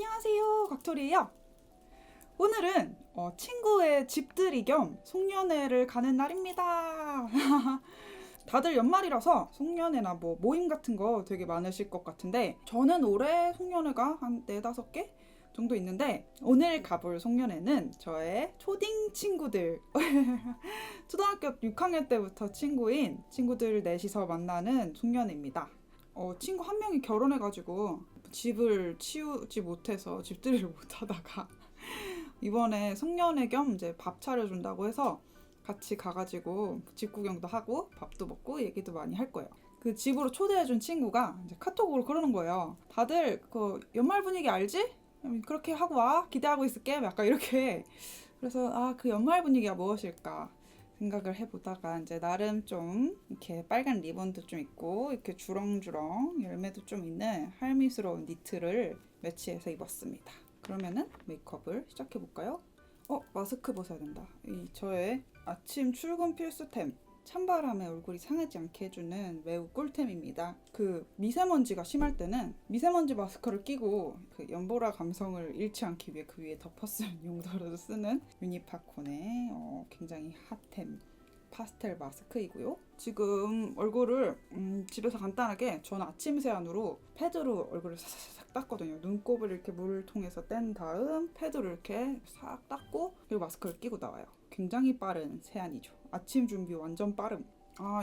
안녕하세요, 각토리예요. 오늘은 친구의 집들이 겸 송년회를 가는 날입니다. 다들 연말이라서 송년회나 뭐 모임 같은 거 되게 많으실 것 같은데 저는 올해 송년회가 한 4-5개 정도 있는데 오늘 가볼 송년회는 저의 초딩 친구들 초등학교 6학년 때부터 친구인 친구들 넷이서 만나는 송년회입니다. 친구 한 명이 결혼해가지고 집을 치우지 못해서 집들이를 못하다가 이번에 송년회 겸 이제 밥 차려준다고 해서 같이 가가지고 집 구경도 하고 밥도 먹고 얘기도 많이 할 거예요. 그 집으로 초대해준 친구가 이제 카톡으로 그러는 거예요. 다들 그 연말 분위기 알지? 그렇게 하고 와. 기대하고 있을게. 약간 이렇게. 그래서 그 연말 분위기가 무엇일까 생각을 해보다가 이제 나름 좀 이렇게 빨간 리본도 좀 있고 이렇게 주렁주렁 열매도 좀 있는 할미스러운 니트를 매치해서 입었습니다. 그러면은 메이크업을 시작해볼까요? 마스크 벗어야 된다. 이 저의 아침 출근 필수템. 찬바람에 얼굴이 상하지 않게 해주는 매우 꿀템입니다. 그 미세먼지가 심할 때는 미세먼지 마스크를 끼고 그 연보라 감성을 잃지 않기 위해 그 위에 덮어쓰는 용도로 쓰는 유니파콘의 굉장히 핫템 파스텔 마스크이고요. 지금 얼굴을 집에서 간단하게 저는 아침 세안으로 패드로 얼굴을 싹싹 닦거든요. 눈곱을 이렇게 물통에서 뗀 다음 패드로 이렇게 싹 닦고 그리고 마스크를 끼고 나와요. 굉장히 빠른 세안이죠. 아침 준비 완전 빠름.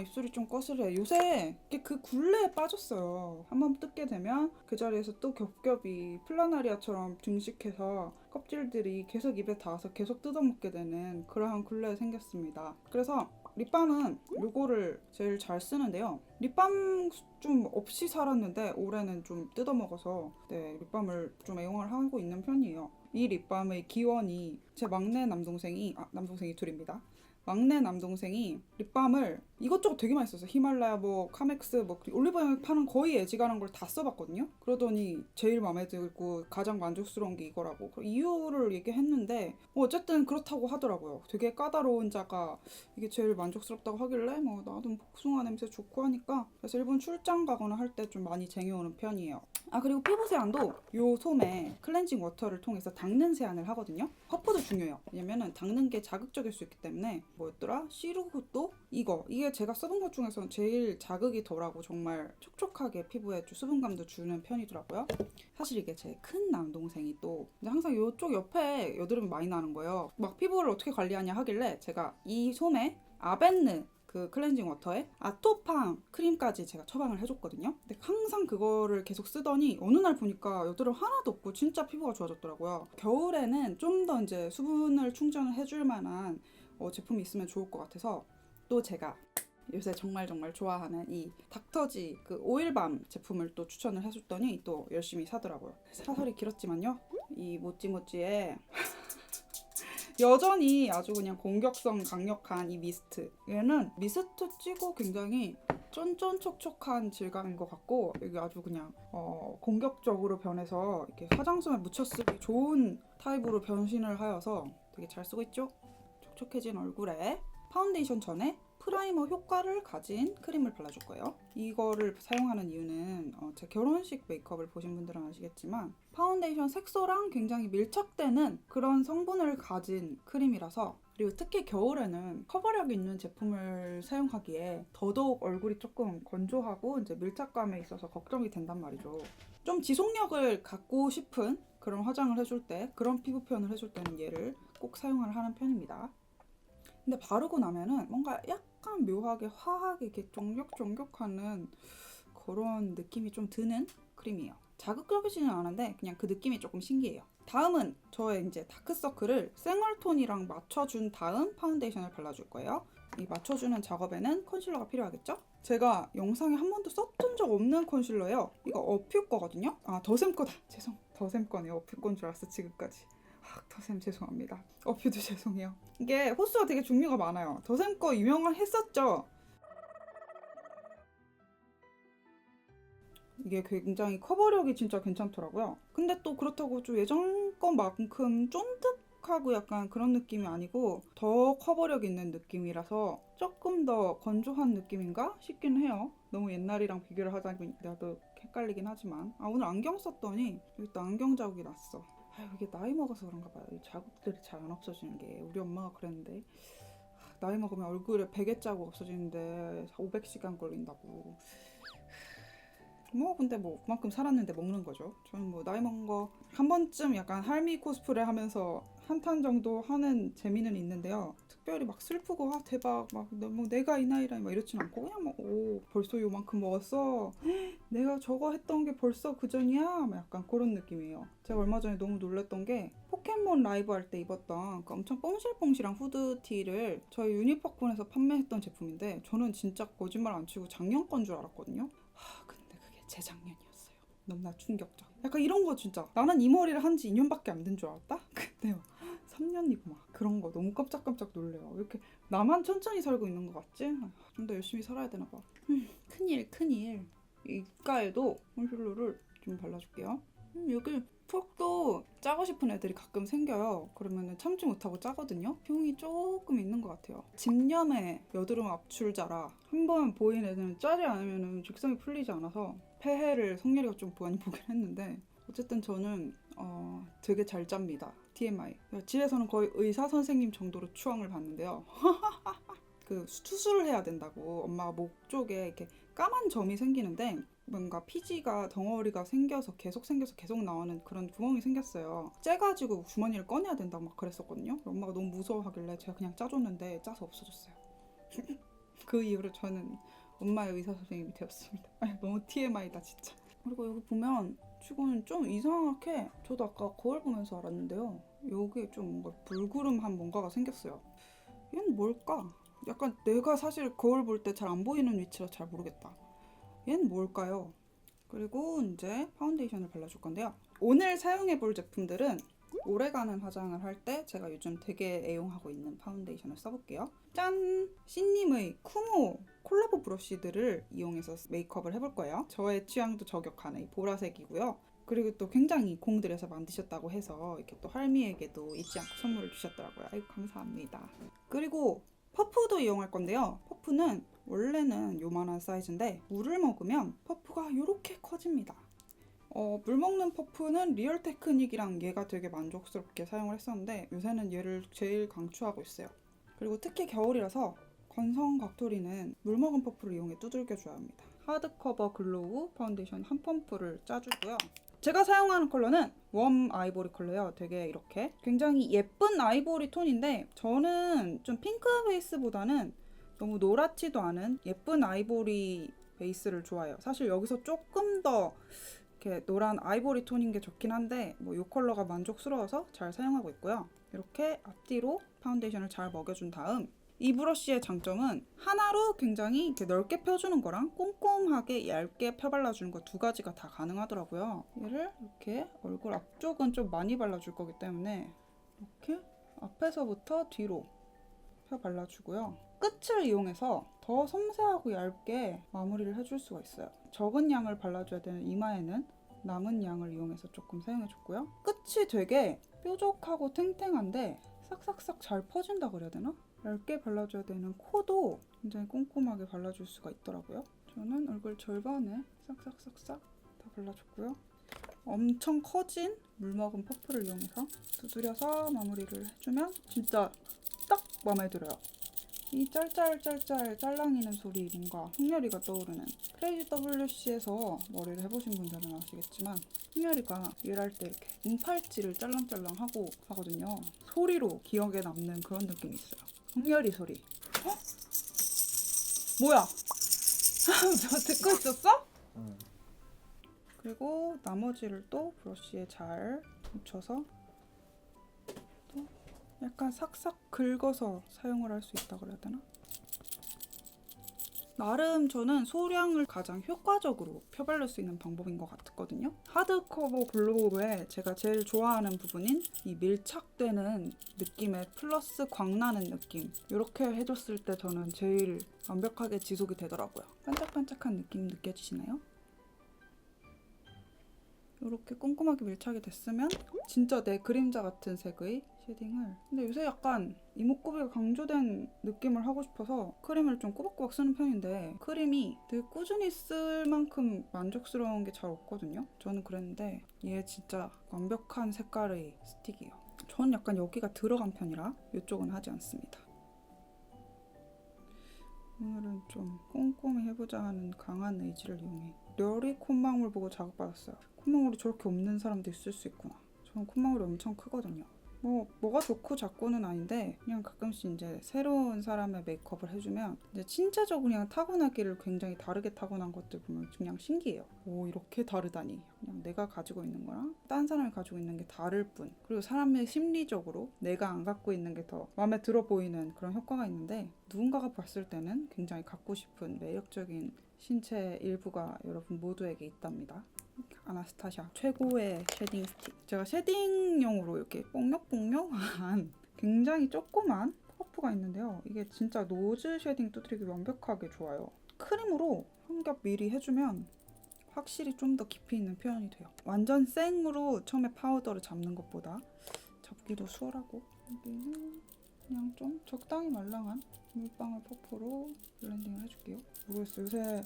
입술이 좀 거슬려요. 요새 그 굴레에 빠졌어요. 한번 뜯게 되면 그 자리에서 또 겹겹이 플라나리아처럼 증식해서 껍질들이 계속 입에 닿아서 계속 뜯어먹게 되는 그러한 굴레가 생겼습니다. 그래서 립밤은 요거를 제일 잘 쓰는데요. 립밤 좀 없이 살았는데 올해는 좀 뜯어먹어서 립밤을 좀 애용을 하고 있는 편이에요. 이 립밤의 기원이 제 막내 남동생이 남동생이 둘입니다. 막내 남동생이 립밤을 이것저것 되게 많이 썼어요. 히말라야, 카맥스, 올리브영에 파는 거의 애지간한 걸 다 써봤거든요. 그러더니 제일 마음에 들고 가장 만족스러운 게 이거라고 이유를 얘기했는데 어쨌든 그렇다고 하더라고요. 되게 까다로운 자가 이게 제일 만족스럽다고 하길래 나도 복숭아 냄새 좋고 하니까 그래서 일본 출장 가거나 할 때 좀 많이 쟁여오는 편이에요. 그리고 피부 세안도 요 솜에 클렌징 워터를 통해서 닦는 세안을 하거든요. 퍼프도 중요해요. 왜냐면은 닦는 게 자극적일 수 있기 때문에 뭐였더라? 시루굿도 이게 제가 써본 것 중에서는 제일 자극이 덜하고 정말 촉촉하게 피부에 수분감도 주는 편이더라고요. 사실 이게 제 큰 남동생이 또 항상 이쪽 옆에 여드름이 많이 나는 거예요. 막 피부를 어떻게 관리하냐 하길래 제가 이 솜에 아벤느 그 클렌징 워터에 아토팡 크림까지 제가 처방을 해줬거든요. 근데 항상 그거를 계속 쓰더니 어느 날 보니까 여드름 하나도 없고 진짜 피부가 좋아졌더라고요. 겨울에는 좀 더 이제 수분을 충전을 해줄 만한 제품이 있으면 좋을 것 같아서 또 제가 요새 정말 좋아하는 이 닥터지 그 오일밤 제품을 또 추천을 해줬더니 또 열심히 사더라고요. 사설이 길었지만요. 이 모찌모찌에 여전히 아주 그냥 공격성 강력한 이 미스트. 얘는 미스트 찌고 굉장히 쫀쫀촉촉한 질감인 것 같고 이게 아주 그냥 공격적으로 변해서 이렇게 화장솜에 묻혀쓰기 좋은 타입으로 변신을 하여서 되게 잘 쓰고 있죠? 촉촉해진 얼굴에 파운데이션 전에 프라이머 효과를 가진 크림을 발라줄 거예요. 이거를 사용하는 이유는 제 결혼식 메이크업을 보신 분들은 아시겠지만 파운데이션 색소랑 굉장히 밀착되는 그런 성분을 가진 크림이라서 그리고 특히 겨울에는 커버력 있는 제품을 사용하기에 더더욱 얼굴이 조금 건조하고 이제 밀착감에 있어서 걱정이 된단 말이죠. 좀 지속력을 갖고 싶은 그런 화장을 해줄 때 그런 피부 표현을 해줄 때는 얘를 꼭 사용을 하는 편입니다. 근데 바르고 나면은 뭔가 약간 묘하게 화하게 이렇게 쫑격쫑격하는 그런 느낌이 좀 드는 크림이에요. 자극적이지는 않은데 그냥 그 느낌이 조금 신기해요. 다음은 저의 이제 다크서클을 생얼톤이랑 맞춰준 다음 파운데이션을 발라줄 거예요. 이 맞춰주는 작업에는 컨실러가 필요하겠죠? 제가 영상에 한 번도 썼던 적 없는 컨실러예요. 이거 어퓨 거거든요? 더샘 거다. 더샘 거네요. 어퓨 건 줄 알았어 지금까지. 더샘 죄송합니다. 어퓨도 죄송해요. 이게 호수가 되게 종류가 많아요. 더샘 거 유명했었죠. 이게 굉장히 커버력이 진짜 괜찮더라고요. 근데 또 그렇다고 좀 예전 것만큼 쫀득하고 약간 그런 느낌이 아니고 더 커버력 있는 느낌이라서 조금 더 건조한 느낌인가 싶긴 해요. 너무 옛날이랑 비교를 하다 보니까 나도 헷갈리긴 하지만 오늘 안경 썼더니 여기 또 안경 자국이 났어. 이게 나이 먹어서 그런가 봐요. 이 자국들이 잘 안 없어지는 게. 우리 엄마가 그랬는데 나이 먹으면 얼굴에 베개 자국 없어지는데 500시간 걸린다고. 근데 그만큼 살았는데 먹는 거죠. 저는 나이 먹은 거 한 번쯤 약간 할미 코스프레 하면서 한탄 정도 하는 재미는 있는데요. 특별히 막 슬프고 대박 내가 이 나이라 이렇진 않고 그냥 오 벌써 요만큼 먹었어. 내가 저거 했던 게 벌써 그전이야? 약간 그런 느낌이에요. 제가 얼마 전에 너무 놀랐던 게 포켓몬 라이브 할 때 입었던 그 엄청 뽕실뽕실한 후드티를 저희 유니팍본에서 판매했던 제품인데 저는 진짜 거짓말 안 치고 작년 건 줄 알았거든요. 근데 그게 재작년이었어요. 너무나 충격적. 약간 이런 거 진짜 나는 이 머리를 한 지 2년밖에 안 된 줄 알았다? 근데요 3년이고 그런 거 너무 깜짝깜짝 놀래요. 왜 이렇게 나만 천천히 살고 있는 것 같지? 좀 더 열심히 살아야 되나 봐. 큰일. 입가에도 컨실러를 좀 발라줄게요. 여기 턱도 짜고 싶은 애들이 가끔 생겨요. 그러면 참지 못하고 짜거든요. 흉이 조금 있는 것 같아요. 집념의 여드름 압출자라 한번 보인 애들은 짜지 않으면 직성이 풀리지 않아서 폐해를 성렬이가 좀 많이 보긴 했는데 어쨌든 저는 되게 잘 짭니다. TMI. 집에서는 거의 의사 선생님 정도로 추앙을 받는데요. 그 수술을 해야 된다고 엄마가 목 쪽에 이렇게 까만 점이 생기는데 뭔가 피지가 덩어리가 생겨서 계속 나오는 그런 구멍이 생겼어요. 째가지고 주머니를 꺼내야 된다고 막 그랬었거든요. 엄마가 너무 무서워하길래 제가 그냥 짜줬는데 짜서 없어졌어요. 그 이후로 저는 엄마의 의사 선생님이 되었습니다. 너무 TMI다 진짜. 그리고 여기 보면 지금 좀 이상하게 저도 아까 거울 보면서 알았는데요. 여기에 좀 뭔가 불구름한 뭔가가 생겼어요. 얘는 뭘까? 약간 내가 사실 거울 볼 때 잘 안 보이는 위치라 잘 모르겠다. 얘는 뭘까요? 그리고 이제 파운데이션을 발라줄 건데요. 오늘 사용해볼 제품들은 오래가는 화장을 할 때 제가 요즘 되게 애용하고 있는 파운데이션을 써볼게요. 짠! 신님의 쿠모 콜라보 브러쉬들을 이용해서 메이크업을 해볼 거예요. 저의 취향도 저격하는 이 보라색이고요. 그리고 또 굉장히 공들여서 만드셨다고 해서 이렇게 또 할미에게도 잊지 않고 선물을 주셨더라고요. 아이고 감사합니다. 그리고 퍼프도 이용할 건데요. 퍼프는 원래는 요만한 사이즈인데 물을 먹으면 퍼프가 이렇게 커집니다. 물 먹는 퍼프는 리얼 테크닉이랑 얘가 되게 만족스럽게 사용을 했었는데 요새는 얘를 제일 강추하고 있어요. 그리고 특히 겨울이라서 건성 각토리는 물 먹은 퍼프를 이용해 두들겨줘야 합니다. 하드커버 글로우 파운데이션 한 펌프를 짜주고요. 제가 사용하는 컬러는 웜 아이보리 컬러예요. 되게 이렇게 굉장히 예쁜 아이보리 톤인데 저는 좀 핑크 베이스보다는 너무 노랗지도 않은 예쁜 아이보리 베이스를 좋아해요. 사실 여기서 조금 더 이렇게 노란 아이보리 톤인 게 좋긴 한데 이 컬러가 만족스러워서 잘 사용하고 있고요. 이렇게 앞뒤로 파운데이션을 잘 먹여준 다음 이 브러쉬의 장점은 하나로 굉장히 이렇게 넓게 펴주는 거랑 꼼꼼하게 얇게 펴발라주는 거 두 가지가 다 가능하더라고요. 얘를 이렇게 얼굴 앞쪽은 좀 많이 발라줄 거기 때문에 이렇게 앞에서부터 뒤로 펴 발라주고요. 끝을 이용해서 더 섬세하고 얇게 마무리를 해줄 수가 있어요. 적은 양을 발라줘야 되는 이마에는 남은 양을 이용해서 조금 사용해줬고요. 끝이 되게 뾰족하고 탱탱한데 싹싹싹 잘 퍼진다 그래야 되나? 얇게 발라줘야 되는 코도 굉장히 꼼꼼하게 발라줄 수가 있더라고요. 저는 얼굴 절반에 싹싹싹싹 다 발라줬고요. 엄청 커진 물먹은 퍼프를 이용해서 두드려서 마무리를 해주면 진짜 딱 마음에 들어요. 이 짤짤짤짤 짤랑이는 소리 뭔가 흥렬이가 떠오르는 크레이지 WC에서 머리를 해보신 분들은 아시겠지만 흥렬이가 일할 때 이렇게 은팔찌를 짤랑짤랑 하고 하거든요. 소리로 기억에 남는 그런 느낌이 있어요. 흥렬이 소리. 뭐야? 저 듣고 있었어? 그리고 나머지를 또 브러쉬에 잘 묻혀서 또 약간 싹싹 긁어서 사용을 할 수 있다 그래야 되나? 나름 저는 소량을 가장 효과적으로 펴바를 수 있는 방법인 것 같거든요. 하드커버 글로우에 제가 제일 좋아하는 부분인 이 밀착되는 느낌에 플러스 광나는 느낌, 이렇게 해줬을 때 저는 제일 완벽하게 지속이 되더라고요. 반짝반짝한 느낌 느껴지시나요? 이렇게 꼼꼼하게 밀착이 됐으면 진짜 내 그림자 같은 색의 쉐딩을, 근데 요새 약간 이목구비가 강조된 느낌을 하고 싶어서 크림을 좀 꼬박꼬박 쓰는 편인데 크림이 되게 꾸준히 쓸 만큼 만족스러운 게 잘 없거든요. 저는 그랬는데 얘 진짜 완벽한 색깔의 스틱이에요. 전 약간 여기가 들어간 편이라 이쪽은 하지 않습니다. 오늘은 좀 꼼꼼히 해보자 하는 강한 의지를 이용해 려리 콧망울 보고 자극받았어요. 콧망울이 저렇게 없는 사람도 있을 수 있구나. 저는 콧망울이 엄청 크거든요. 뭐가 좋고 작고는 아닌데 그냥 가끔씩 이제 새로운 사람의 메이크업을 해주면 이제 신체적으로 그냥 타고나기를 굉장히 다르게 타고난 것들 보면 그냥 신기해요. 오, 이렇게 다르다니. 그냥 내가 가지고 있는 거랑 딴 사람이 가지고 있는 게 다를 뿐. 그리고 사람의 심리적으로 내가 안 갖고 있는 게 더 마음에 들어 보이는 그런 효과가 있는데 누군가가 봤을 때는 굉장히 갖고 싶은 매력적인 신체 일부가 여러분 모두에게 있답니다. 아나스타샤 최고의 쉐딩 스틱. 제가 쉐딩용으로 이렇게 뽕력뽕력한 굉장히 조그만 퍼프가 있는데요. 이게 진짜 노즈 쉐딩 두드리기 완벽하게 좋아요. 크림으로 한 겹 미리 해주면 확실히 좀 더 깊이 있는 표현이 돼요. 완전 생으로 처음에 파우더를 잡는 것보다 잡기도 수월하고, 여기는 그냥 좀 적당히 말랑한 물방울 퍼프로 블렌딩을 해줄게요. 모르겠어요. 요새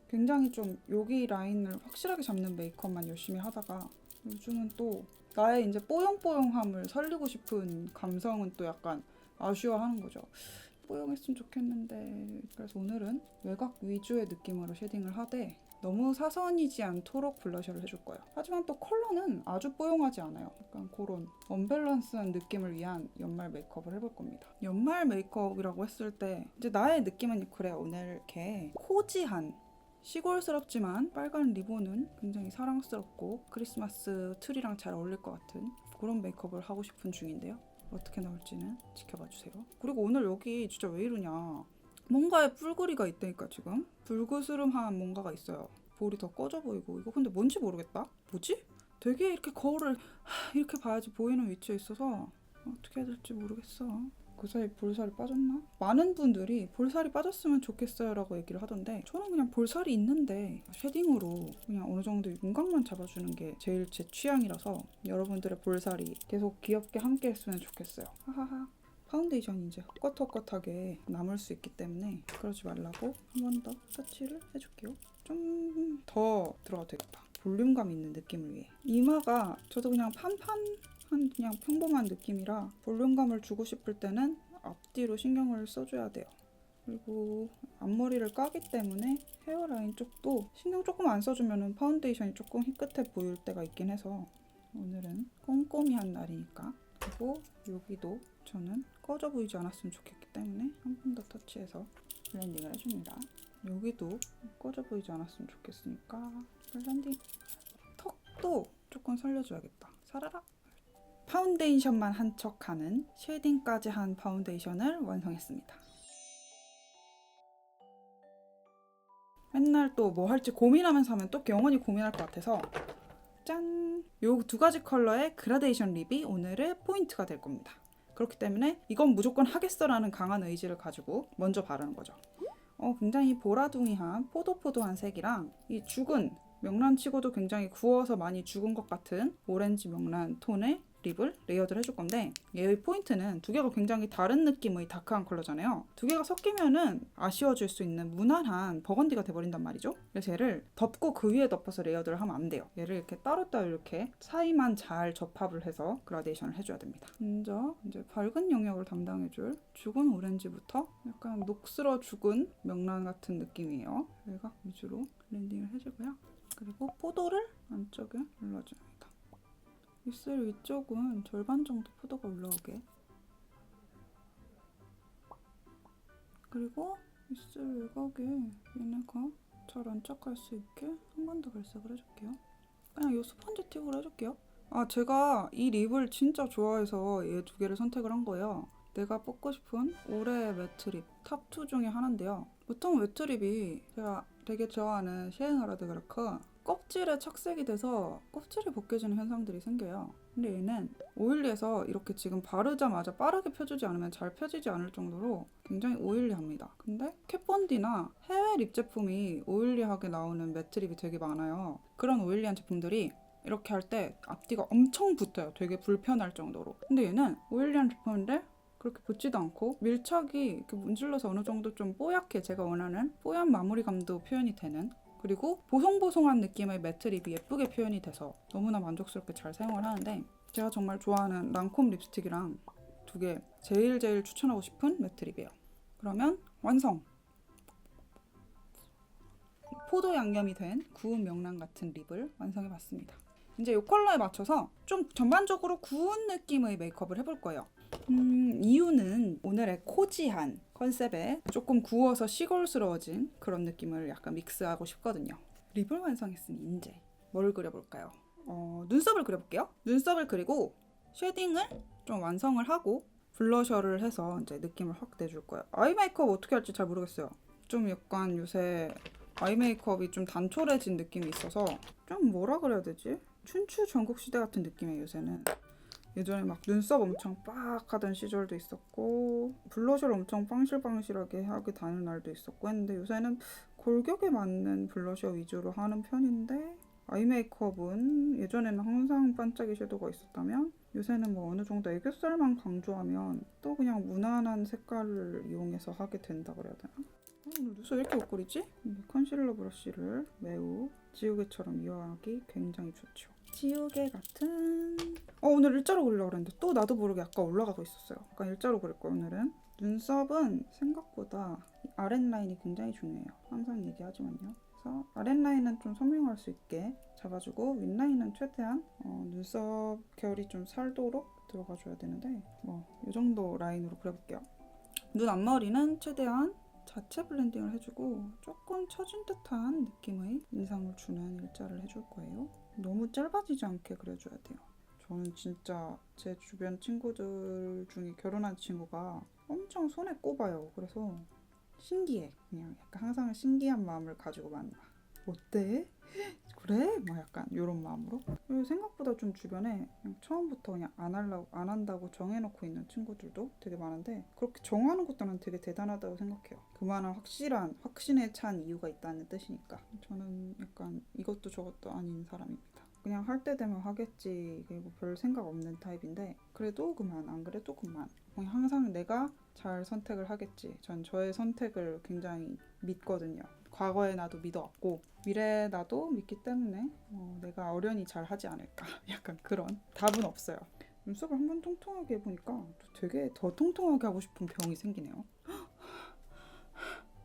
굉장히 좀 여기 라인을 확실하게 잡는 메이크업만 열심히 하다가 요즘은 또 나의 이제 뽀용뽀용함을 살리고 싶은 감성은 또 약간 아쉬워하는 거죠. 뽀용했으면 좋겠는데. 그래서 오늘은 외곽 위주의 느낌으로 쉐딩을 하되 너무 사선이지 않도록 블러셔를 해줄 거예요. 하지만 또 컬러는 아주 뽀용하지 않아요. 약간 그런 언밸런스한 느낌을 위한 연말 메이크업을 해볼 겁니다. 연말 메이크업이라고 했을 때 이제 나의 느낌은 그래, 오늘 이렇게 코지한 시골스럽지만 빨간 리본은 굉장히 사랑스럽고 크리스마스 트리랑 잘 어울릴 것 같은 그런 메이크업을 하고 싶은 중인데요. 어떻게 나올지는 지켜봐 주세요. 그리고 오늘 여기 진짜 왜 이러냐, 뭔가에 뿔거리가 있다니까. 지금 불그스름한 뭔가가 있어요. 볼이 더 꺼져 보이고. 이거 근데 뭔지 모르겠다. 뭐지? 되게 이렇게 거울을 이렇게 봐야지 보이는 위치에 있어서 어떻게 해야 될지 모르겠어. 그 사이 볼살이 빠졌나? 많은 분들이 볼살이 빠졌으면 좋겠어요 라고 얘기를 하던데 저는 그냥 볼살이 있는데 쉐딩으로 그냥 어느 정도 윤곽만 잡아주는 게 제일 제 취향이라서 여러분들의 볼살이 계속 귀엽게 함께 했으면 좋겠어요. 하하하. 파운데이션이 이제 헛것헛것하게 남을 수 있기 때문에 그러지 말라고 한 번 더 터치를 해줄게요. 좀 더 들어가도 되겠다. 볼륨감 있는 느낌을 위해. 이마가 저도 그냥 판판한 그냥 평범한 느낌이라 볼륨감을 주고 싶을 때는 앞뒤로 신경을 써줘야 돼요. 그리고 앞머리를 까기 때문에 헤어라인 쪽도 신경 조금 안 써주면 파운데이션이 조금 희끗해 보일 때가 있긴 해서 오늘은 꼼꼼히 한 날이니까. 그리고 여기도 저는 꺼져 보이지 않았으면 좋겠기 때문에 한 번 더 터치해서 블렌딩을 해줍니다. 여기도 꺼져 보이지 않았으면 좋겠으니까 블렌딩. 턱도 조금 살려줘야겠다. 사라락. 파운데이션만 한 척하는 쉐딩까지 한 파운데이션을 완성했습니다. 맨날 또 뭐 할지 고민하면서 하면 또 영원히 고민할 것 같아서 짠! 요 두 가지 컬러의 그라데이션 립이 오늘의 포인트가 될 겁니다. 그렇기 때문에 이건 무조건 하겠어라는 강한 의지를 가지고 먼저 바르는 거죠. 굉장히 보라둥이한 포도포도한 색이랑 이 죽은 명란치고도 굉장히 구워서 많이 죽은 것 같은 오렌지 명란 톤의 립을 레이어드를 해줄 건데 얘의 포인트는 두 개가 굉장히 다른 느낌의 다크한 컬러잖아요. 두 개가 섞이면은 아쉬워질 수 있는 무난한 버건디가 돼버린단 말이죠. 그래서 얘를 덮고 그 위에 덮어서 레이어드를 하면 안 돼요. 얘를 이렇게 따로따로 이렇게 사이만 잘 접합을 해서 그라데이션을 해줘야 됩니다. 먼저 이제 밝은 영역을 담당해줄 죽은 오렌지부터 약간 녹슬어 죽은 명란 같은 느낌이에요. 외곽 위주로 블렌딩을 해주고요. 그리고 포도를 안쪽에 올려줍니다. 입술 위쪽은 절반 정도 포도가 올라오게. 그리고 입술 외곽에 얘네가 잘 안착할 수 있게 한 번 더 발색을 해줄게요. 그냥 이 스펀지 팁으로 해줄게요. 제가 이 립을 진짜 좋아해서 얘 두 개를 선택을 한 거예요. 내가 뽑고 싶은 올해의 매트립 탑2 중에 하나인데요. 보통 매트립이 제가 되게 좋아하는 쉐잉하라 데 그라크 껍질에 착색이 돼서 껍질이 벗겨지는 현상들이 생겨요. 근데 얘는 오일리해서 이렇게 지금 바르자마자 빠르게 펴주지 않으면 잘 펴지지 않을 정도로 굉장히 오일리합니다. 근데 캣본디나 해외 립 제품이 오일리하게 나오는 매트 립이 되게 많아요. 그런 오일리한 제품들이 이렇게 할 때 앞뒤가 엄청 붙어요. 되게 불편할 정도로. 근데 얘는 오일리한 제품인데 그렇게 붙지도 않고 밀착이 이렇게 문질러서 어느 정도 좀 뽀얗게 제가 원하는 뽀얀 마무리감도 표현이 되는, 그리고 보송보송한 느낌의 매트 립이 예쁘게 표현이 돼서 너무나 만족스럽게 잘 사용을 하는데, 제가 정말 좋아하는 랑콤 립스틱이랑 두 개 제일 추천하고 싶은 매트 립이에요. 그러면 완성! 포도 양념이 된 구운 명란 같은 립을 완성해봤습니다. 이제 이 컬러에 맞춰서 좀 전반적으로 구운 느낌의 메이크업을 해볼 거예요. 이유는 오늘의 코지한 컨셉에 조금 구워서 시골스러워진 그런 느낌을 약간 믹스하고 싶거든요. 립을 완성했으니 이제 뭘 그려볼까요? 눈썹을 그려볼게요. 눈썹을 그리고 쉐딩을 좀 완성을 하고 블러셔를 해서 이제 느낌을 확 내줄 거예요. 아이 메이크업 어떻게 할지 잘 모르겠어요. 좀 약간 요새 아이 메이크업이 좀 단촐해진 느낌이 있어서 좀 뭐라 그래야 되지? 춘추 전국시대 같은 느낌이에요 요새는. 예전에 막 눈썹 엄청 빡 하던 시절도 있었고 블러셔를 엄청 빵실빵실하게 하게 다는 날도 있었고 했는데, 요새는 골격에 맞는 블러셔 위주로 하는 편인데, 아이 메이크업은 예전에는 항상 반짝이 섀도우가 있었다면 요새는 뭐 어느 정도 애교살만 강조하면 또 그냥 무난한 색깔을 이용해서 하게 된다 그래야 되나? 오늘 눈썹 왜 이렇게 못 그리지? 컨실러 브러쉬를 매우 지우개처럼 이용하기 굉장히 좋죠. 지우개 같은... 오늘 일자로 그리려고 그랬는데 또 나도 모르게 약간 올라가고 있었어요. 약간 일자로 그릴 거예요 오늘은. 눈썹은 생각보다 아랫라인이 굉장히 중요해요. 항상 얘기하지만요. 그래서 아랫라인은 좀 선명할 수 있게 잡아주고 윗라인은 최대한 눈썹 결이 좀 살도록 들어가줘야 되는데 이 정도 라인으로 그려볼게요. 눈 앞머리는 최대한 자체 블렌딩을 해주고 조금 처진 듯한 느낌의 인상을 주는 일자를 해줄 거예요. 너무 짧아지지 않게 그려줘야 돼요. 저는 진짜 제 주변 친구들 중에 결혼한 친구가 엄청 손에 꼽아요. 그래서 신기해. 그냥 약간 항상 신기한 마음을 가지고 만나. 어때? 그래? 막 약간 이런 마음으로. 그리고 생각보다 좀 주변에 그냥 처음부터 그냥 안 한다고 정해놓고 있는 친구들도 되게 많은데, 그렇게 정하는 것도 난 되게 대단하다고 생각해요. 그만한 확신에 찬 이유가 있다는 뜻이니까. 저는 약간 이것도 저것도 아닌 사람입니다. 그냥 할 때 되면 하겠지, 그리고 별 생각 없는 타입인데, 그래도 그만, 안 그래도 그만. 그냥 항상 내가 잘 선택을 하겠지. 전 저의 선택을 굉장히 믿거든요. 과거에 나도 믿어왔고 미래에 나도 믿기 때문에 내가 어련히 잘 하지 않을까. 약간 그런. 답은 없어요. 눈썹을 한번 통통하게 해보니까 되게 더 통통하게 하고 싶은 병이 생기네요.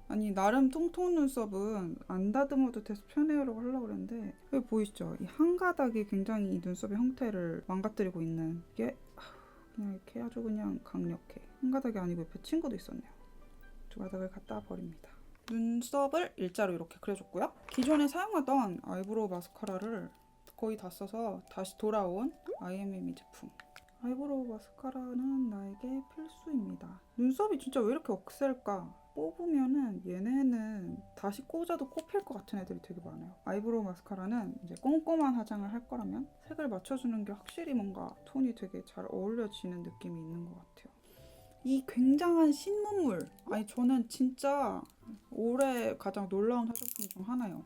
아니 나름 통통 눈썹은 안 다듬어도 돼서 편해요라고 하려고 그랬는데, 여기 보이시죠? 이 한 가닥이 굉장히 이 눈썹의 형태를 망가뜨리고 있는 게 그냥 이렇게 아주 그냥 강력해. 한 가닥이 아니고 옆에 친구도 있었네요. 두 가닥을 갖다 버립니다. 눈썹을 일자로 이렇게 그려줬고요. 기존에 사용하던 아이브로우 마스카라를 거의 다 써서 다시 돌아온 IMM이 제품. 아이브로우 마스카라는 나에게 필수입니다. 눈썹이 진짜 왜 이렇게 억셀까? 뽑으면은 얘네는 다시 꽂아도 꼽힐 것 같은 애들이 되게 많아요. 아이브로우 마스카라는 이제 꼼꼼한 화장을 할 거라면 색을 맞춰주는 게 확실히 뭔가 톤이 되게 잘 어울려지는 느낌이 있는 것 같아요. 이 굉장한 신문물, 아니 저는 진짜 올해 가장 놀라운 화장품 중 하나예요.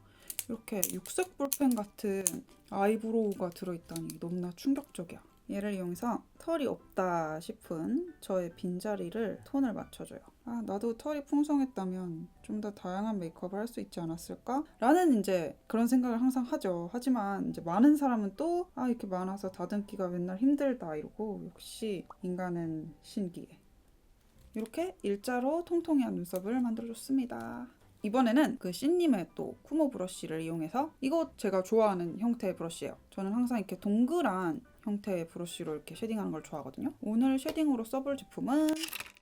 이렇게 육색 볼펜 같은 아이브로우가 들어있다니 너무나 충격적이야. 얘를 이용해서 털이 없다 싶은 저의 빈자리를 톤을 맞춰줘요. 나도 털이 풍성했다면 좀 더 다양한 메이크업을 할 수 있지 않았을까? 라는 이제 그런 생각을 항상 하죠. 하지만 이제 많은 사람은 또 이렇게 많아서 다듬기가 맨날 힘들다 이러고, 역시 인간은 신기해. 이렇게 일자로 통통한 눈썹을 만들어줬습니다. 이번에는 그 신님의 또 쿠모 브러쉬를 이용해서, 이거 제가 좋아하는 형태의 브러쉬예요. 저는 항상 이렇게 동그란 형태의 브러쉬로 이렇게 쉐딩하는 걸 좋아하거든요. 오늘 쉐딩으로 써볼 제품은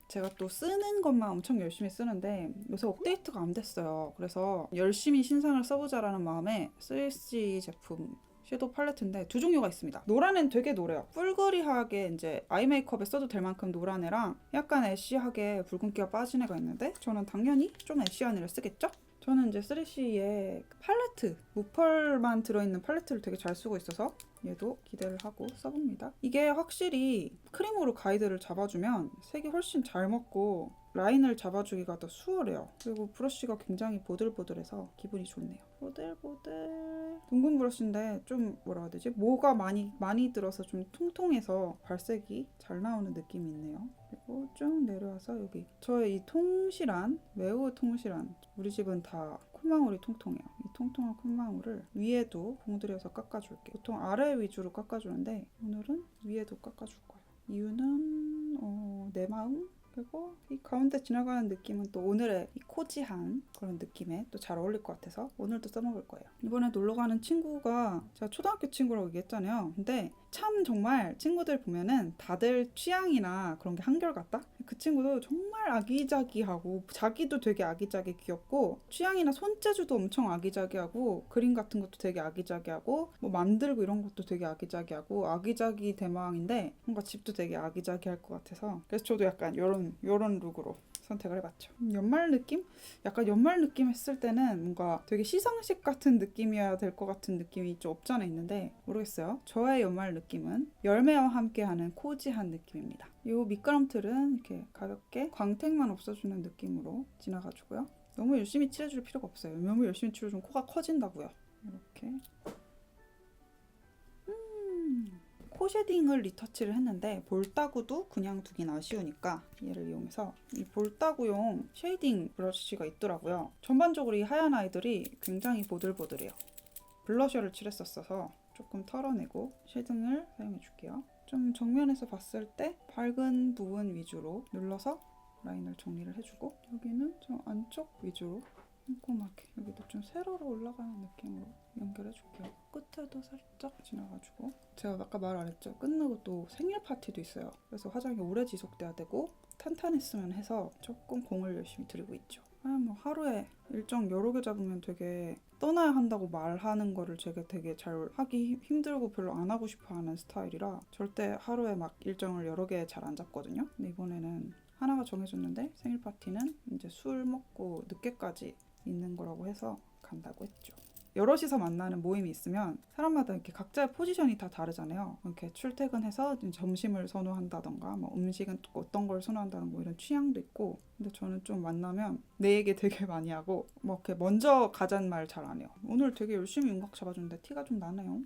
제가 또 쓰는 것만 엄청 열심히 쓰는데 요새 업데이트가 안 됐어요. 그래서 열심히 신상을 써보자라는 마음에 3C 제품 섀도우 팔레트인데 두 종류가 있습니다. 노란 애는 되게 노래요. 뿔거리하게 이제 아이 메이크업에 써도 될 만큼 노란 애랑 약간 애쉬하게 붉은기가 빠진 애가 있는데, 저는 당연히 좀 애쉬한 애를 쓰겠죠? 저는 이제 3C의 팔레트, 무펄만 들어있는 팔레트를 되게 잘 쓰고 있어서 얘도 기대를 하고 써봅니다. 이게 확실히 크림으로 가이드를 잡아주면 색이 훨씬 잘 먹고 라인을 잡아주기가 더 수월해요. 그리고 브러쉬가 굉장히 보들보들해서 기분이 좋네요. 보들보들. 둥근 브러쉬인데 좀 뭐라 해야 되지? 모가 많이 들어서 좀 통통해서 발색이 잘 나오는 느낌이 있네요. 그리고 쭉 내려와서 여기 저의 이 통실한, 매우 통실한, 우리 집은 다 콧망울이 통통해요. 이 통통한 콧망울을 위에도 공들여서 깎아줄게요. 보통 아래 위주로 깎아주는데 오늘은 위에도 깎아줄 거예요. 이유는 내 마음? 그리고 이 가운데 지나가는 느낌은 또 오늘의 이 코지한 그런 느낌에 또 잘 어울릴 것 같아서 오늘도 써먹을 거예요. 이번에 놀러가는 친구가 제가 초등학교 친구라고 얘기했잖아요. 근데 참 정말 친구들 보면은 다들 취향이나 그런 게 한결같다? 그 친구도 정말 아기자기하고 자기도 되게 아기자기 귀엽고 취향이나 손재주도 엄청 아기자기하고 그림 같은 것도 되게 아기자기하고 뭐 만들고 이런 것도 되게 아기자기하고 아기자기 대망인데 뭔가 집도 되게 아기자기할 것 같아서 그래서 저도 약간 요런 룩으로 선택을 해봤죠. 연말 느낌? 약간 연말 느낌 했을 때는 뭔가 되게 시상식 같은 느낌이어야 될 것 같은 느낌이 좀 없지 않아 있는데 모르겠어요. 저의 연말 느낌은 열매와 함께하는 코지한 느낌입니다. 이 미끄럼틀은 이렇게 가볍게 광택만 없어주는 느낌으로 지나가지고요. 너무 열심히 칠해줄 필요가 없어요. 너무 열심히 칠해주면 코가 커진다고요. 이렇게 코 쉐딩을 리터치를 했는데 볼따구도 그냥 두긴 아쉬우니까 얘를 이용해서 이 볼따구용 쉐이딩 브러쉬가 있더라고요. 전반적으로 이 하얀 아이들이 굉장히 보들보들해요. 블러셔를 칠했었어서 조금 털어내고 쉐딩을 사용해 줄게요. 좀 정면에서 봤을 때 밝은 부분 위주로 눌러서 라인을 정리를 해주고 여기는 좀 안쪽 위주로 꼼꼼하게 여기도 좀 세로로 올라가는 느낌으로 연결해줄게요. 끝에도 살짝 지나가지고 제가 아까 말 안 했죠? 끝나고 또 생일 파티도 있어요. 그래서 화장이 오래 지속돼야 되고 탄탄했으면 해서 조금 공을 열심히 들이고 있죠. 뭐 하루에 일정 여러 개 잡으면 되게 떠나야 한다고 말하는 거를 제가 되게 잘 하기 힘들고 별로 안 하고 싶어 하는 스타일이라 절대 하루에 막 일정을 여러 개 잘 안 잡거든요. 근데 이번에는 하나가 정해졌는데 생일 파티는 이제 술 먹고 늦게까지 있는 거라고 해서 간다고 했죠. 여럿이서 만나는 모임이 있으면 사람마다 이렇게 각자의 포지션이 다 다르잖아요. 이렇게 출퇴근해서 점심을 선호한다던가 뭐 음식은 또 어떤 걸 선호한다는 뭐 이런 취향도 있고 근데 저는 좀 만나면 내 얘기 되게 많이 하고 뭐 이렇게 먼저 가자는 말 잘 안 해요. 오늘 되게 열심히 윤곽 잡아줬는데 티가 좀 나네요.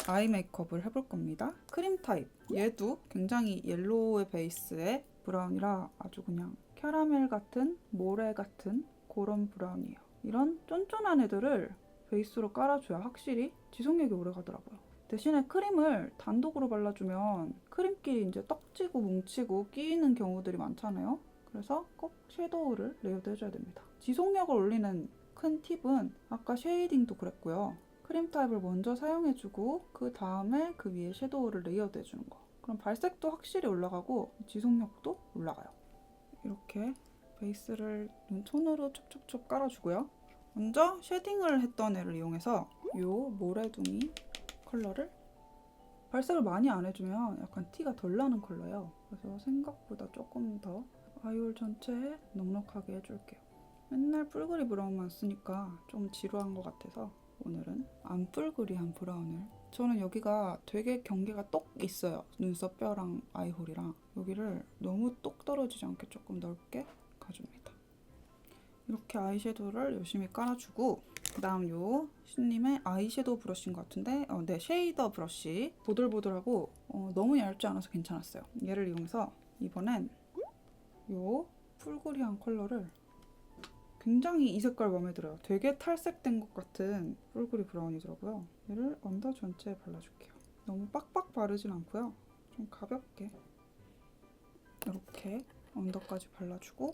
아이 메이크업을 해볼 겁니다. 크림 타입. 얘도 굉장히 옐로우의 베이스의 브라운이라 아주 그냥 캐러멜 같은 모래 같은 그런 브라운이에요. 이런 쫀쫀한 애들을 베이스로 깔아줘야 확실히 지속력이 오래 가더라고요. 대신에 크림을 단독으로 발라주면 크림끼리 이제 떡지고 뭉치고 끼이는 경우들이 많잖아요. 그래서 꼭 섀도우를 레이어드 해줘야 됩니다. 지속력을 올리는 큰 팁은 아까 쉐이딩도 그랬고요. 크림 타입을 먼저 사용해주고 그 다음에 그 위에 섀도우를 레이어드 해주는 거. 그럼 발색도 확실히 올라가고 지속력도 올라가요. 이렇게 베이스를 눈톤으로 촉촉촉 깔아주고요. 먼저 쉐딩을 했던 애를 이용해서 이 모래둥이 컬러를 발색을 많이 안 해주면 약간 티가 덜 나는 컬러예요. 그래서 생각보다 조금 더 아이홀 전체에 넉넉하게 해줄게요. 맨날 뿔그리 브라운만 쓰니까 좀 지루한 것 같아서 오늘은 안 뿔그리한 브라운을 저는 여기가 되게 경계가 똑 있어요. 눈썹 뼈랑 아이홀이랑 여기를 너무 똑 떨어지지 않게 조금 넓게 가줍니다. 이렇게 아이섀도우를 열심히 깔아주고 그 다음 요 신님의 아이섀도우 브러쉬인 것 같은데 네, 쉐이더 브러쉬 보들보들하고 너무 얇지 않아서 괜찮았어요. 얘를 이용해서 이번엔 요 뿔그리한 컬러를 굉장히 이 색깔 마음에 들어요. 되게 탈색된 것 같은 뿔그리 브라운이더라고요. 얘를 언더 전체에 발라줄게요. 너무 빡빡 바르진 않고요. 좀 가볍게 이렇게 언더까지 발라주고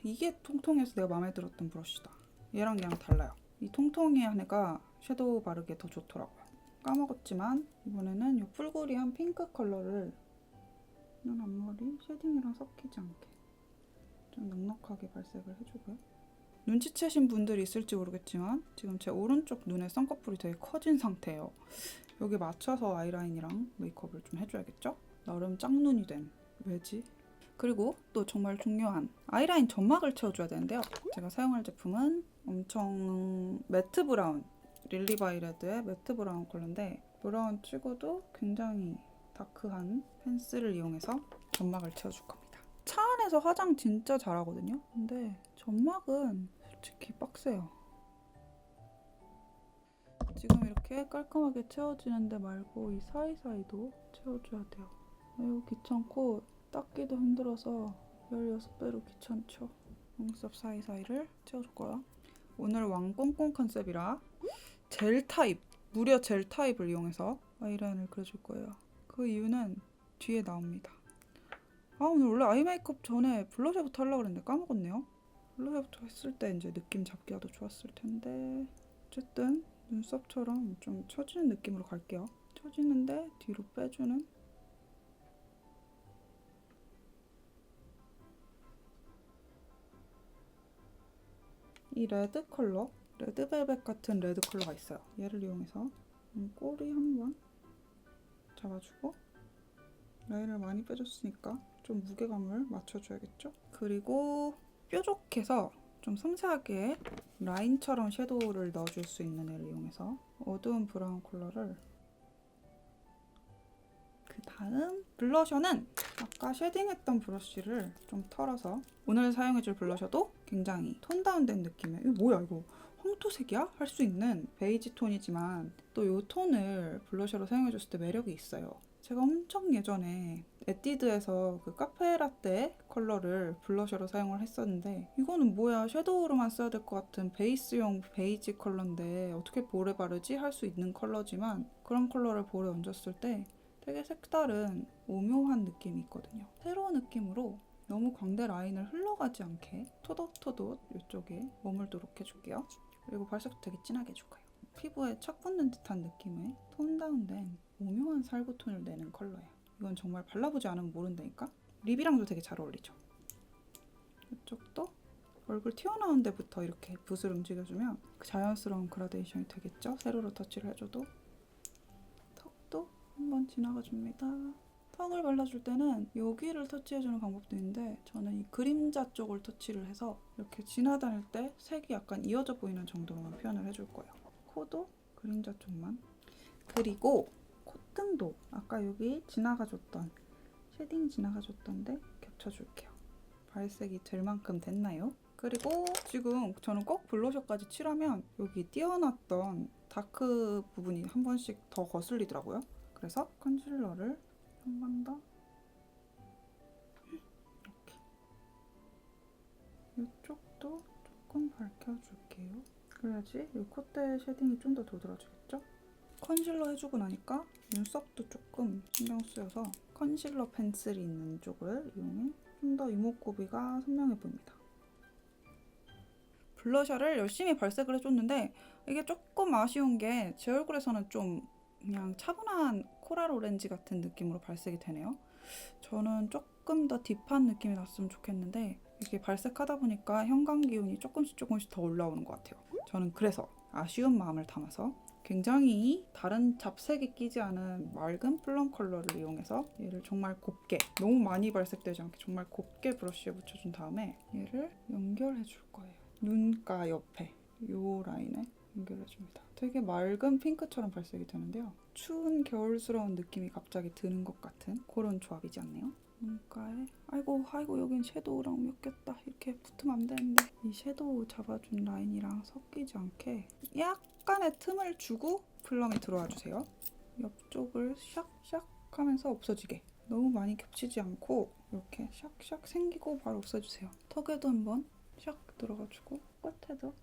이게 통통해서 내가 마음에 들었던 브러쉬다. 얘랑 달라요. 이 통통이한 애가 섀도우 바르기에 더 좋더라고요. 까먹었지만 이번에는 이 뿔그리한 핑크 컬러를 눈 앞머리 쉐딩이랑 섞이지 않게 좀 넉넉하게 발색을 해주고요. 눈치채신 분들이 있을지 모르겠지만 지금 제 오른쪽 눈에 쌍꺼풀이 되게 커진 상태예요. 여기 맞춰서 아이라인이랑 메이크업을 좀 해줘야겠죠? 나름 짝눈이 된 왜지? 그리고 또 정말 중요한 아이라인 점막을 채워줘야 되는데요. 제가 사용할 제품은 엄청 매트 브라운 릴리바이레드의 매트 브라운 컬러인데 브라운 치고도 굉장히 다크한 펜슬을 이용해서 점막을 채워줄 겁니다. 차 안에서 화장 진짜 잘하거든요. 근데 점막은 솔직히 빡세요. 지금 이렇게 깔끔하게 채워지는데 말고 이 사이사이도 채워줘야 돼요. 매우 귀찮고 닦기도 힘들어서 16배로 귀찮죠. 눈썹 사이사이를 채워줄 거야. 오늘 왕꽁꽁 컨셉이라 젤 타입, 무려 젤 타입을 이용해서 아이라인을 그려줄 거예요. 그 이유는 뒤에 나옵니다. 오늘 원래 아이 메이크업 전에 블러셔부터 하려고 했는데 까먹었네요. 블러셔부터 했을 때 이제 느낌 잡기가 더 좋았을 텐데 어쨌든 눈썹처럼 좀 처지는 느낌으로 갈게요. 처지는데 뒤로 빼주는 이 레드 컬러, 레드벨벳 같은 레드 컬러가 있어요. 얘를 이용해서 꼬리 한번 잡아주고 라인을 많이 빼줬으니까 좀 무게감을 맞춰줘야겠죠? 그리고 뾰족해서 좀 섬세하게 라인처럼 섀도우를 넣어줄 수 있는 애를 이용해서 어두운 브라운 컬러를 그 다음 블러셔는 아까 쉐딩했던 브러쉬를 좀 털어서 오늘 사용해줄 블러셔도 굉장히 톤 다운된 느낌의 이거 뭐야 이거 황토색이야? 할 수 있는 베이지 톤이지만 또 이 톤을 블러셔로 사용해줬을 때 매력이 있어요. 제가 엄청 예전에 에뛰드에서 그 카페라떼 컬러를 블러셔로 사용을 했었는데 이거는 뭐야 섀도우로만 써야 될 것 같은 베이스용 베이지 컬러인데 어떻게 볼에 바르지? 할 수 있는 컬러지만 그런 컬러를 볼에 얹었을 때 되게 색다른 오묘한 느낌이 있거든요. 새로운 느낌으로 너무 광대 라인을 흘러가지 않게 토독토독 이쪽에 머물도록 해줄게요. 그리고 발색도 되게 진하게 해줄 거예요. 피부에 착 붙는 듯한 느낌의 톤 다운된 오묘한 살구톤을 내는 컬러예요. 이건 정말 발라보지 않으면 모른다니까? 립이랑도 되게 잘 어울리죠? 이쪽도 얼굴 튀어나온 데부터 이렇게 붓을 움직여주면 자연스러운 그라데이션이 되겠죠? 세로로 터치를 해줘도. 턱도 한번 지나가줍니다. 턱을 발라줄 때는 여기를 터치해주는 방법도 있는데 저는 이 그림자 쪽을 터치를 해서 이렇게 지나다닐 때 색이 약간 이어져 보이는 정도로만 표현을 해줄 거예요. 코도 그림자 쪽만. 그리고 콧등도 아까 여기 지나가줬던 쉐딩 지나가줬던데 겹쳐줄게요. 발색이 될 만큼 됐나요? 그리고 지금 저는 꼭 블러셔까지 칠하면 여기 띄어놨던 다크 부분이 한 번씩 더 거슬리더라고요. 그래서 컨실러를 한 번 더 이렇게 이쪽도 조금 밝혀줄게요. 그래야지 이 콧대 쉐딩이 좀 더 도드라지겠죠? 컨실러 해주고 나니까 눈썹도 조금 신경 쓰여서 컨실러 펜슬이 있는 쪽을 이용해 좀 더 이목구비가 선명해 보입니다. 블러셔를 열심히 발색을 해줬는데 이게 조금 아쉬운 게 제 얼굴에서는 좀 그냥 차분한 코랄 오렌지 같은 느낌으로 발색이 되네요. 저는 조금 더 딥한 느낌이 났으면 좋겠는데 이게 발색하다 보니까 형광 기운이 조금씩 더 올라오는 것 같아요. 저는 그래서 아쉬운 마음을 담아서 굉장히 다른 잡색이 끼지 않은 맑은 플럼 컬러를 이용해서 얘를 정말 곱게 너무 많이 발색되지 않게 정말 곱게 브러쉬에 묻혀준 다음에 얘를 연결해 줄 거예요. 눈가 옆에 이 라인에 연결해줍니다. 되게 맑은 핑크처럼 발색이 되는데요. 추운 겨울스러운 느낌이 갑자기 드는 것 같은 그런 조합이지 않나요? 눈가에 아이고 여긴 섀도우랑 엮였다 이렇게 붙으면 안 되는데 이 섀도우 잡아준 라인이랑 섞이지 않게 약간의 틈을 주고 플럼이 들어와 주세요. 옆쪽을 샥샥 하면서 없어지게 너무 많이 겹치지 않고 이렇게 샥샥 생기고 바로 없애주세요. 턱에도 한번 샥 들어가주고 끝에도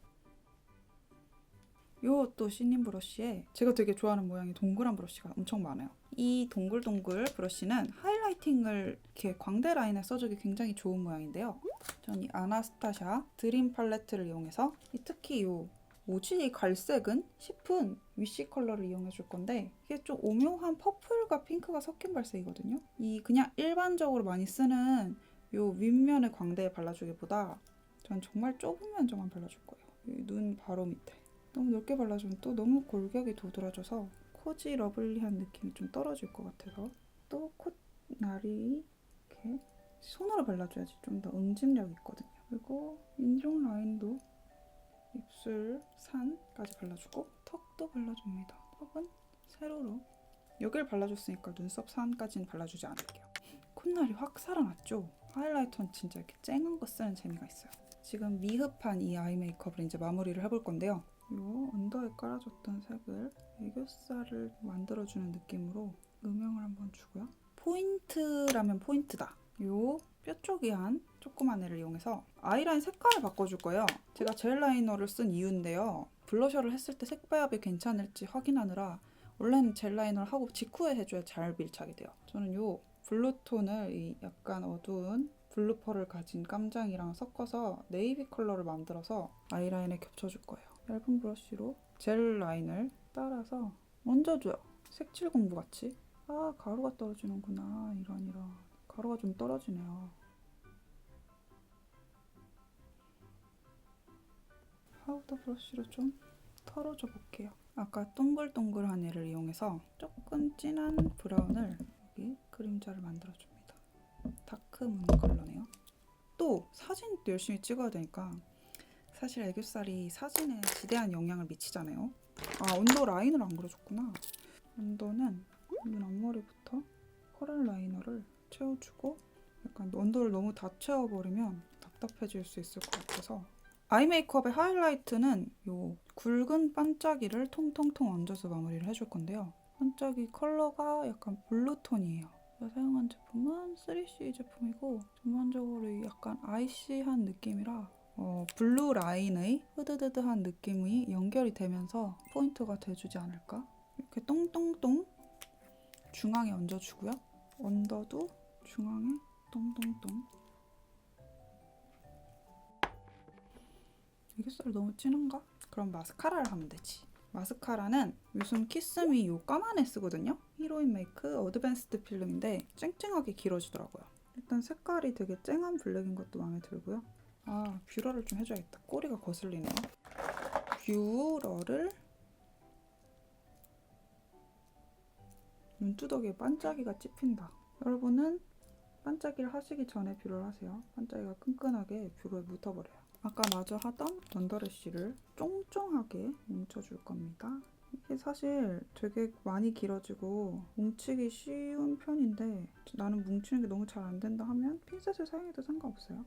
요 또 시닌 브러쉬에 제가 되게 좋아하는 모양의 동그란 브러쉬가 엄청 많아요. 이 동글동글 브러쉬는 하이라이팅을 이렇게 광대 라인에 써주기 굉장히 좋은 모양인데요. 전 이 아나스타샤 드림 팔레트를 이용해서 특히 이 뭐지 이 갈색은 싶은 위시 컬러를 이용해 줄 건데 이게 좀 오묘한 퍼플과 핑크가 섞인 발색이거든요. 이 그냥 일반적으로 많이 쓰는 요 윗면의 광대에 발라주기보다 전 정말 좁은 면적만 발라줄 거예요. 눈 바로 밑에. 너무 넓게 발라주면 또 너무 골격이 도드라져서 코지 러블리한 느낌이 좀 떨어질 것 같아서 또 콧날이 이렇게 손으로 발라줘야지 좀 더 응집력이 있거든요. 그리고 인중 라인도 입술 산까지 발라주고 턱도 발라줍니다. 턱은 세로로. 여길 발라줬으니까 눈썹 산까지는 발라주지 않을게요. 콧날이 확 살아났죠? 하이라이터는 진짜 이렇게 쨍한 거 쓰는 재미가 있어요. 지금 미흡한 이 아이 메이크업을 이제 마무리를 해볼 건데요. 요 언더에 깔아줬던 색을 애교살을 만들어주는 느낌으로 음영을 한번 주고요. 포인트라면 포인트다. 요 뾰족이한 조그만 애를 이용해서 아이라인 색깔을 바꿔줄 거예요. 제가 젤 라이너를 쓴 이유인데요. 블러셔를 했을 때 색배합이 괜찮을지 확인하느라 원래는 젤 라이너를 하고 직후에 해줘야 잘 밀착이 돼요. 저는 요 블루톤을 이 약간 어두운 블루펄을 가진 깜장이랑 섞어서 네이비 컬러를 만들어서 아이라인에 겹쳐줄 거예요. 얇은 브러쉬로 젤 라인을 따라서 얹어줘요. 색칠 공부같이. 아, 가루가 떨어지는구나. 이런 가루가 좀 떨어지네요. 파우더 브러쉬로 좀 털어줘 볼게요. 아까 동글동글한 애를 이용해서 조금 진한 브라운을 여기 그림자를 만들어줍니다. 다크문 컬러네요. 또 사진도 열심히 찍어야 되니까 사실 애교살이 사진에 지대한 영향을 미치잖아요. 아, 언더 라인을 안 그려줬구나. 언더는 눈 앞머리부터 코랄 라이너를 채워주고 약간 언더를 너무 다 채워버리면 답답해질 수 있을 것 같아서 아이 메이크업의 하이라이트는 요 굵은 반짝이를 통통통 얹어서 마무리를 해줄 건데요. 반짝이 컬러가 약간 블루톤이에요. 제가 사용한 제품은 3CE 제품이고 전반적으로 약간 아이시한 느낌이라 블루 라인의 흐드드드한 느낌이 연결이 되면서 포인트가 돼주지 않을까? 이렇게 똥똥똥 중앙에 얹어주고요. 언더도 중앙에 똥똥똥. 애교살 너무 진한가? 그럼 마스카라를 하면 되지. 마스카라는 요즘 키스미 요 까만 애 쓰거든요. 히로인 메이크 어드밴스드 필름인데 쨍쨍하게 길어지더라고요. 일단 색깔이 되게 쨍한 블랙인 것도 마음에 들고요. 아, 뷰러를 좀 해줘야겠다. 꼬리가 거슬리네요. 뷰러를 눈두덩이에 반짝이가 찝힌다. 여러분은 반짝이를 하시기 전에 뷰러를 하세요. 반짝이가 끈끈하게 뷰러에 묻어버려요. 아까 마저 하던 언더래쉬를 쫑쫑하게 뭉쳐줄 겁니다. 이게 사실 되게 많이 길어지고 뭉치기 쉬운 편인데 나는 뭉치는 게 너무 잘 안 된다 하면 핀셋을 사용해도 상관없어요.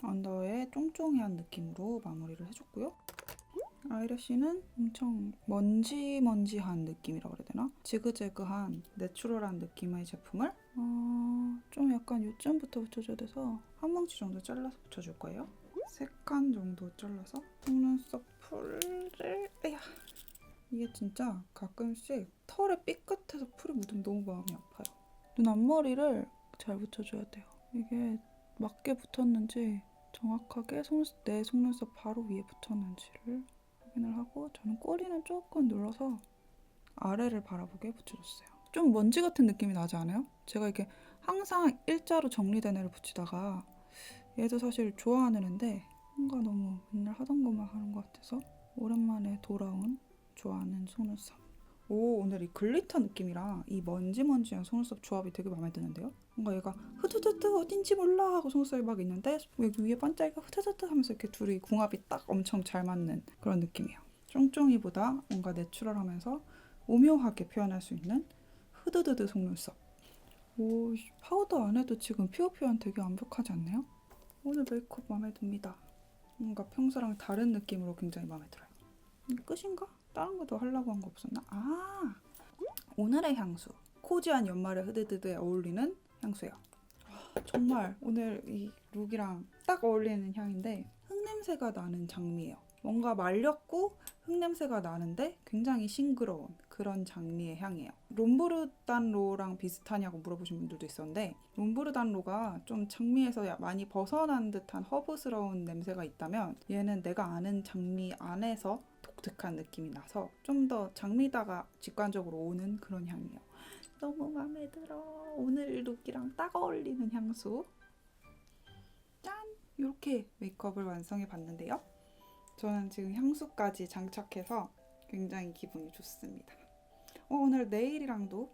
언더에 쫑쫑한 느낌으로 마무리를 해줬고요. 아이래쉬는 엄청 먼지먼지한 느낌이라고 그래야 되나? 지그재그한 내추럴한 느낌의 제품을 좀 약간 요쯤부터 붙여줘야 돼서 한 뭉치 정도 잘라서 붙여줄 거예요. 3칸 정도 잘라서 속눈썹 풀을 이게 진짜 가끔씩 털에 삐끗해서 풀이 묻으면 너무 마음이 아파요. 눈 앞머리를 잘 붙여줘야 돼요. 이게 맞게 붙었는지 정확하게 내 속눈썹 바로 위에 붙었는지를 확인을 하고 저는 꼬리는 조금 눌러서 아래를 바라보게 붙여줬어요. 좀 먼지 같은 느낌이 나지 않아요? 제가 이렇게 항상 일자로 정리된 애를 붙이다가 얘도 사실 좋아하는 애인데 뭔가 너무 맨날 하던 것만 하는 것 같아서 오랜만에 돌아온 좋아하는 속눈썹. 오, 오늘 이 글리터 느낌이랑 이 먼지먼지한 속눈썹 조합이 되게 마음에 드는데요? 뭔가 얘가 흐드드드 어딘지 몰라 하고 속눈썹이 막 있는데 여기 위에 반짝이가 흐드드드 하면서 이렇게 둘이 궁합이 딱 엄청 잘 맞는 그런 느낌이에요. 쫑쫑이보다 뭔가 내추럴하면서 오묘하게 표현할 수 있는 흐드드드 속눈썹. 오, 파우더 안 해도 지금 피부 표현 되게 완벽하지 않나요? 오늘 메이크업 마음에 듭니다. 뭔가 평소랑 다른 느낌으로 굉장히 마음에 들어요. 끝인가? 다른 거 더 하려고 한 거 없었나? 아! 오늘의 향수. 코지한 연말의 흐드드드에 어울리는 향수예요. 정말 오늘 이 룩이랑 딱 어울리는 향인데 흙냄새가 나는 장미예요. 뭔가 말렸고 흙냄새가 나는데 굉장히 싱그러운 그런 장미의 향이에요. 롬부르단로랑 비슷하냐고 물어보신 분들도 있었는데 롬부르단로가 좀 장미에서 많이 벗어난 듯한 허브스러운 냄새가 있다면 얘는 내가 아는 장미 안에서 독특한 느낌이 나서 좀 더 장미다가 직관적으로 오는 그런 향이에요. 너무 마음에 들어. 오늘 룩이랑 딱 어울리는 향수. 짠! 이렇게 메이크업을 완성해 봤는데요. 저는 지금 향수까지 장착해서 굉장히 기분이 좋습니다. 오늘 네일이랑도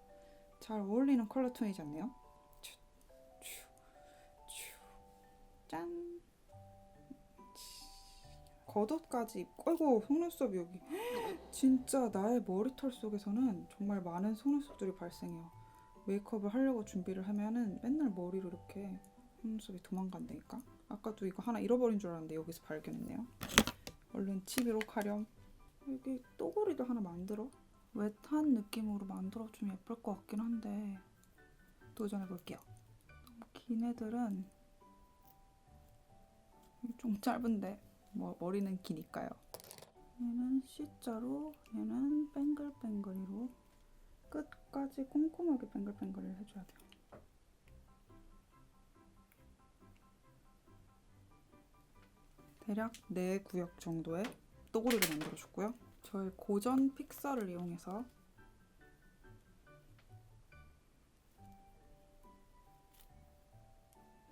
잘 어울리는 컬러 톤이지 않나요? 짠. 겉옷까지 입고, 아이고 속눈썹이 여기. 진짜 나의 머리털 속에서는 정말 많은 속눈썹들이 발생해요. 메이크업을 하려고 준비를 하면은 맨날 머리로 이렇게 속눈썹이 도망간다니까. 아까도 이거 하나 잃어버린 줄 알았는데 여기서 발견했네요. 얼른 집으로 가렴. 여기 또고리도 하나 만들어. 웻한 느낌으로 만들어주면 예쁠 것 같긴 한데 도전해볼게요. 너무 긴 애들은 좀 짧은데 머리는 기니까요. 얘는 C자로, 얘는 뱅글뱅글이로 끝까지 꼼꼼하게 뱅글뱅글을 해줘야 돼요. 대략 4구역 정도의 또고리를 만들어줬고요. 저의 고전 픽서를 이용해서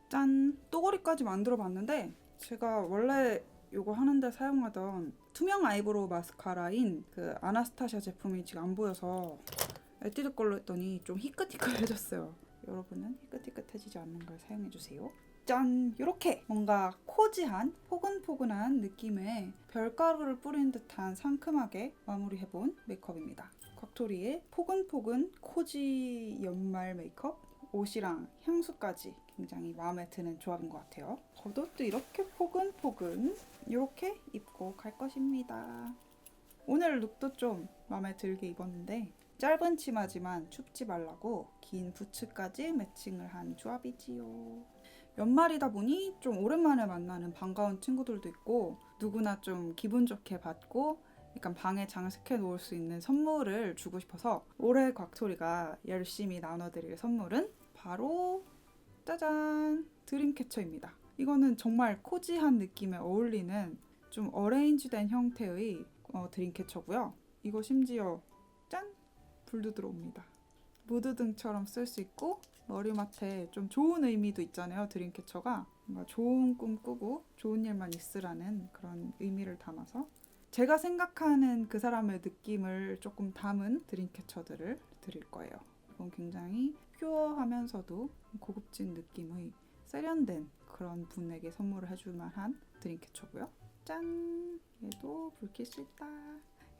짠! 또고리까지 만들어봤는데 제가 원래 이거 하는데 사용하던 투명 아이브로우 마스카라인 그 아나스타샤 제품이 지금 안 보여서 에뛰드 걸로 했더니 좀 희끗희끗해졌어요. 여러분은 희끗희끗해지지 않는 걸 사용해주세요. 짠! 이렇게 뭔가 코지한 포근포근한 느낌의 별가루를 뿌린 듯한 상큼하게 마무리해본 메이크업입니다. 곽토리의 포근포근 코지 연말 메이크업, 옷이랑 향수까지 굉장히 마음에 드는 조합인 것 같아요. 겉옷도 이렇게 포근포근 이렇게 입고 갈 것입니다. 오늘 룩도 좀 마음에 들게 입었는데 짧은 치마지만 춥지 말라고 긴 부츠까지 매칭을 한 조합이지요. 연말이다 보니 좀 오랜만에 만나는 반가운 친구들도 있고 누구나 좀 기분 좋게 받고 약간 방에 장식해 놓을 수 있는 선물을 주고 싶어서 올해 곽토리가 열심히 나눠드릴 선물은 바로 짜잔! 드림캐쳐입니다. 이거는 정말 코지한 느낌에 어울리는 좀 어레인지된 형태의 드림캐쳐고요. 이거 심지어 짠! 불도 들어옵니다. 무드등처럼 쓸 수 있고 머리맡에 좀 좋은 의미도 있잖아요. 드림캐쳐가 뭔가 좋은 꿈 꾸고 좋은 일만 있으라는 그런 의미를 담아서 제가 생각하는 그 사람의 느낌을 조금 담은 드림캐쳐들을 드릴 거예요. 이건 굉장히 퓨어하면서도 고급진 느낌의 세련된 그런 분에게 선물을 해줄 만한 드림캐쳐고요. 짠! 얘도 붉힐 수 있다.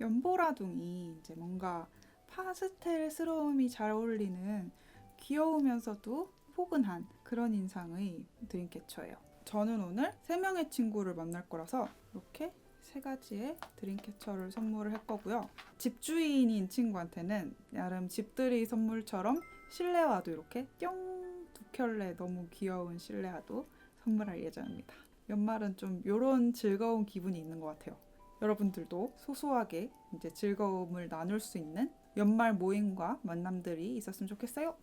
연보라둥이 이제 뭔가 파스텔스러움이 잘 어울리는 귀여우면서도 포근한 그런 인상의 드림캐쳐예요. 저는 오늘 3명의 친구를 만날 거라서 이렇게 3가지의 드림캐쳐를 선물을 할 거고요. 집주인인 친구한테는 나름 집들이 선물처럼 실내화도 이렇게 뿅! 2켤레 너무 귀여운 실내화도 선물할 예정입니다. 연말은 좀 이런 즐거운 기분이 있는 것 같아요. 여러분들도 소소하게 이제 즐거움을 나눌 수 있는 연말 모임과 만남들이 있었으면 좋겠어요.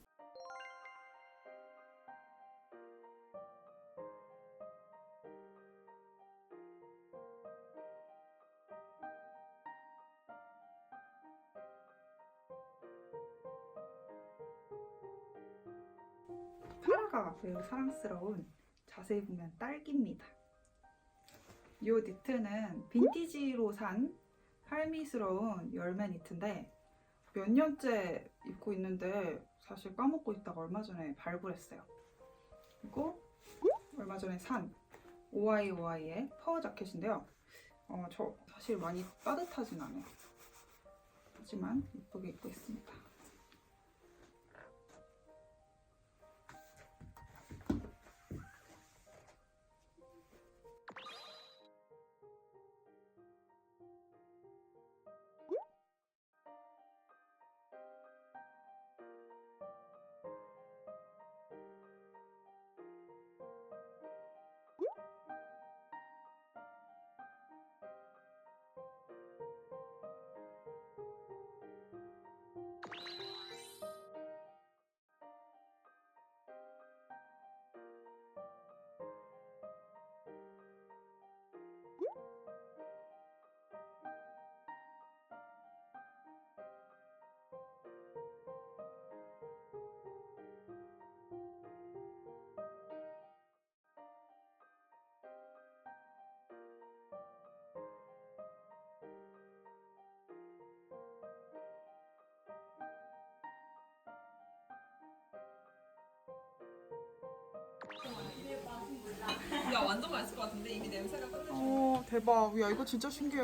파라가 매우 사랑스러운 자세히 보면 딸기입니다. 이 니트는 빈티지로 산 할미스러운 열매 니트인데 몇 년째 입고 있는데 사실 까먹고 있다가 얼마 전에 발굴했어요. 그리고 얼마 전에 산 OIOI의 파워 자켓인데요. 저 사실 많이 따뜻하진 않아요. 하지만 예쁘게 입고 있습니다. 완전 맛있을 것 같은데 이미 냄새가 끝내줘. 대박. 야, 이거 진짜 신기해.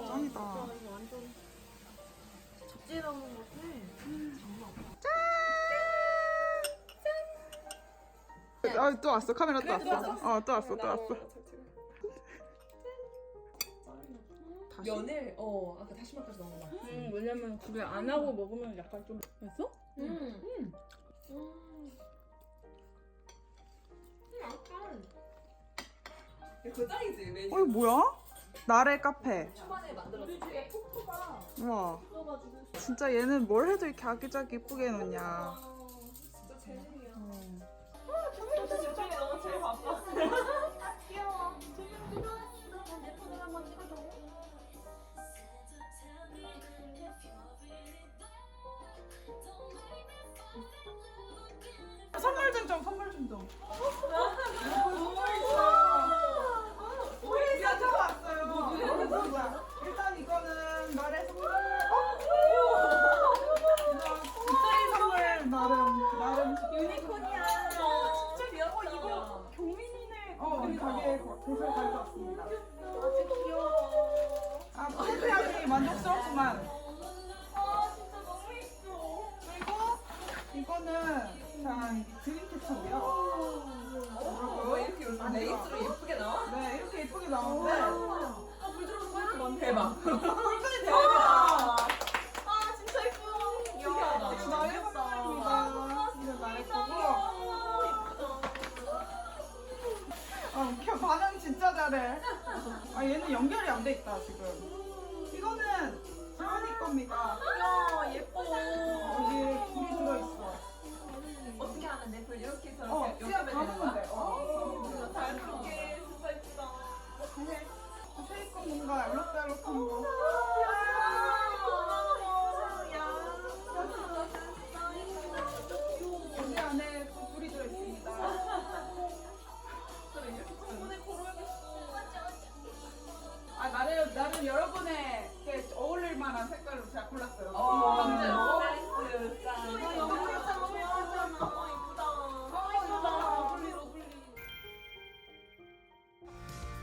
짱이다. 완전 잡지에 나오는 것 같아. 아, 또 왔어. 카메라 또 왔어. 또 왔어. 다시? 면을 아까 다시마까지 넣은 거 같아. 왜냐면 그게 안 하고 먹으면 약간 좀 됐어? 그 짱이지 메뉴. 이거 뭐야? 나래 카페. 초반에 만들었어. 뒤에 포토가 우와. 있어가지고 진짜 얘는 뭘 해도 이렇게 아기자기 이쁘게 해놓냐. 진짜 재능이야. 요즘에 너무 제일 바빠. 귀여워. 예쁜 한번 찍어줘. 선물 좀 줘. 우리 야, 왔어요. 일단 이거는 나래 선물. 진짜 선물 나름. 유니콘이야. 진짜 귀엽다. 이거 경민이네. 우리 가게에 도서 가져왔습니다. 아주 귀여워. 포토향이 만족스럽지만. 진짜 너무 예뻐. 그리고 이거는 드림캐쳐고요. 이렇게 레이스로 예쁘게 나와? 네, 이렇게 예쁘게 나오는데. 물 들어오는 거 이렇게 많네. 대박. 꿀꿀이 대박. 대박이다. 진짜 예뻐. 신기하다. 이거 나의 선물입니다. 이거 나의 거고. 웃겨. 반응 진짜 잘해. 얘는 연결이 안 돼 있다, 지금. 이거는 지원이 겁니다. 야, 예뻐. 여기 불이 들어있어. 어떻게 하면 돼? 불 이렇게 해서 씨앗 담으면 돼. 자연스럽게 진짜 예쁘다. 세이건 뭔가 알록달록한 거. 여기 안에 또 불이 들어있습니다. 나는 여러분의 어울릴 만한 색깔로 제가 골랐어요. 완전 나이스. 짠.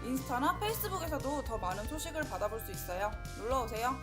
인스타나 페이스북에서도 더 많은 소식을 받아볼 수 있어요. 놀러오세요.